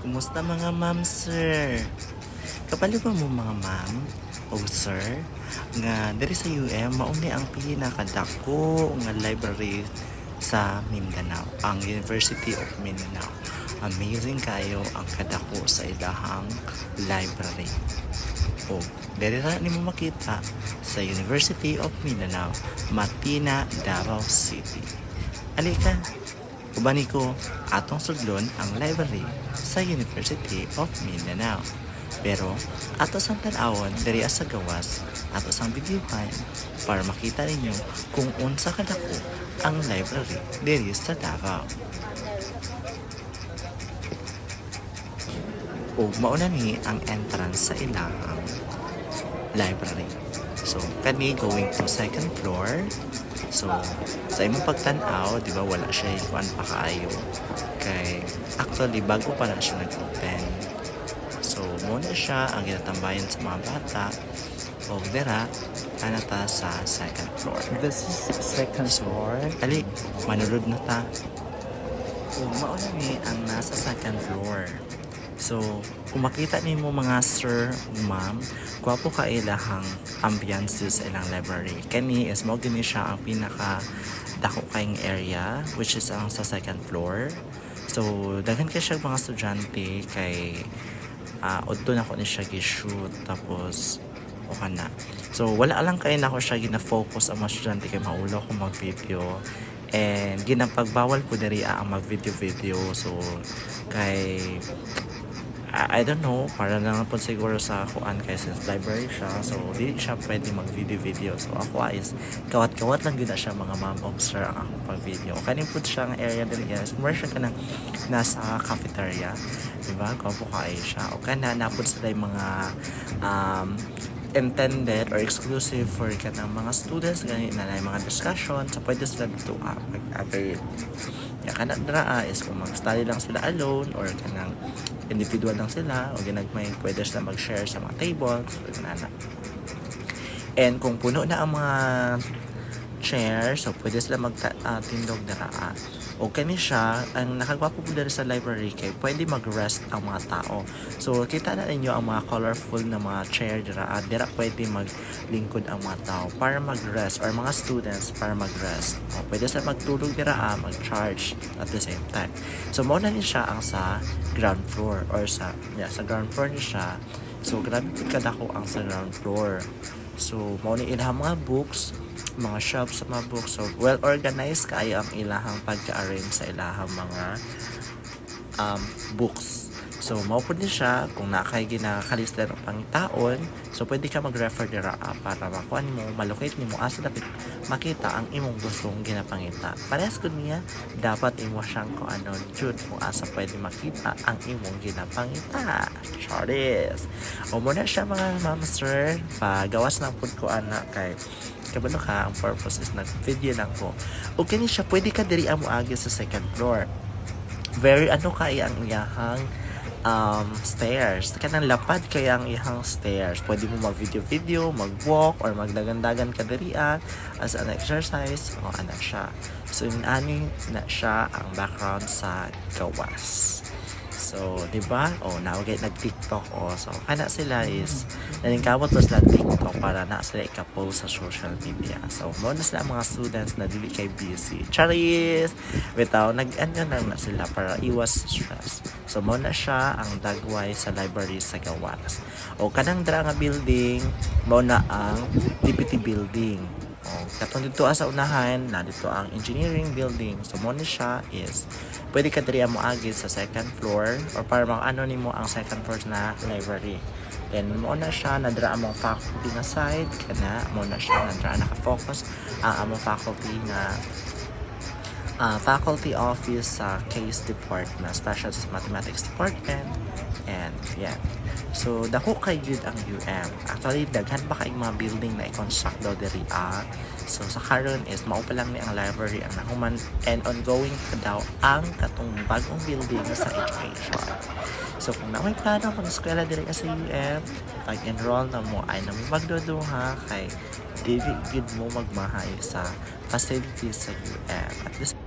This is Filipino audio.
Kumusta mga ma'am, sir? Kapalo ba mo mga ma'am o sir nga diri sa UM mauni ang pinakadako nga library sa Mindanao, ang University of Mindanao. Amazing kayo ang kadako sa ilahang library. O diri ra nimo makita sa University of Mindanao, Matina, Davao City. Alika, ubani ko atong sudlon ang library sa University of Mindanao. Pero ato sang tan-awon diri sa gawas, ato sang videohan para makita ninyo kung unsa kadako ang library diri sa Davao. O mauna ni ang entrance sa ilang library. So kani going to second floor. So sa imong pagtan-aw, di ba wala siya kuan pa kaayo. Kay actually bago pa na siya nag-open. So muna siya ang ginatambayan sa mga bata. O dira anata sa second floor. This is second floor. Ali, manulod na ta. O mauna ni ang nasa second floor. So, kung makita nimo mga sir, ma'am, gwapo ka ilahang ambience sa ilang library. Kani is mo gini siya ang pinaka dako kayong area, which is ang sa second floor. So, daghan kay siya mga estudyante kay udto na ko ni siya gi-shoot tapos okay na. So, wala lang kay na ko siya gina-focus ang mga estudyante kay maulo ko mag-video. And ginapagbawal po diri ang mag-video. So, kay I don't know, para lang po siguro sa kuan kay since library siya, so di siya pwede mag-video. So ako is kawat-kawat lang gina siya mga ma'am sir ang akong pag-video. Kanin po siya ang area dili guys. Commercial ka nang nasa cafeteria, diba? Kapo kay siya. O kana napod sila yung mga intended or exclusive for kanang mga students gani na mga discussion, so pwede sila dito mag-avail. Ya kana dra is kung mag-study lang sila alone or kanang individual lang sila o ginagmay pwede sila mag-share sa mga tables or kanana. And kung puno na ang mga chair, so pwede sila magtindog dara. O kani siya, ang nakagwapo po dito sa library kay pwede mag-rest ang mga tao. So kita na ninyo ang mga colorful na mga chair dira. Dira pwede maglingkod ang mga tao para mag-rest or mga students para mag-rest. O, pwede sila magtulog dira, mag-charge at the same time. So muna ni siya ang sa ground floor or sa ground floor ni siya. So grabe po kadako ang sa ground floor. So mao ni ilahang mga books, mga shelves sa mga books. So well organized kayo ang ilahang pagka-arrange sa ilahang mga books. So mao pud ni siya kung nakay ginakalista ng pangitaon, so pwede ka mag-refer dira para makuan mo, malocate nimo asa dapat makita ang imong gustong ginapangita. Parehas kun niya dapat imo siyang kung ano jud kung asa pwede makita ang imong ginapangita. Charis. O muna siya mga ma'am sir, pagawas lang pud ko ana kay kabalo ka ang purpose is nag-video lang ko. O kani siya pwede ka diri amo agi sa second floor. Very kaya ang iyahang stairs. Kanang lapad kaya ang ihang stairs. Pwede mo mag-video, mag-walk, or magdagan-dagan ka dirian as an exercise. O anak siya. So, ani na siya ang background sa gawas. So, di ba? O, nawagay nag-TikTok. O, so, kana sila is naningkamot mo sila TikTok para na sila ika-post sa social media. So, mo na sila mga students na dili kay busy. Charis! Bitaw, nag-ano lang na sila para iwas stress. So, mo na siya ang dagway sa library sa gawas. O, kanang dra nga building, mo na ang DPT building. O, katong dito sa unahan, na dito ang engineering building. So, mo na siya is pwede ka diri mo agit sa second floor or para nimo ang second floor na library. Then mo na siya nadra among faculty na side kana mo na siya nadra naka-focus ang among faculty na faculty office sa case department, special mathematics department, and yeah. So dako kay gyud ang UM. Actually daghan pa kay mga building na i-construct daw diri. So sa karon is mao pa lang ni ang library ang nahuman and ongoing pa daw ang katong bagong building sa education. So kung naway plano kung eskwela diri sa UM, pag-enroll na mo ay namo magduduha kay dili gid mo magmahay sa facilities sa UM. At this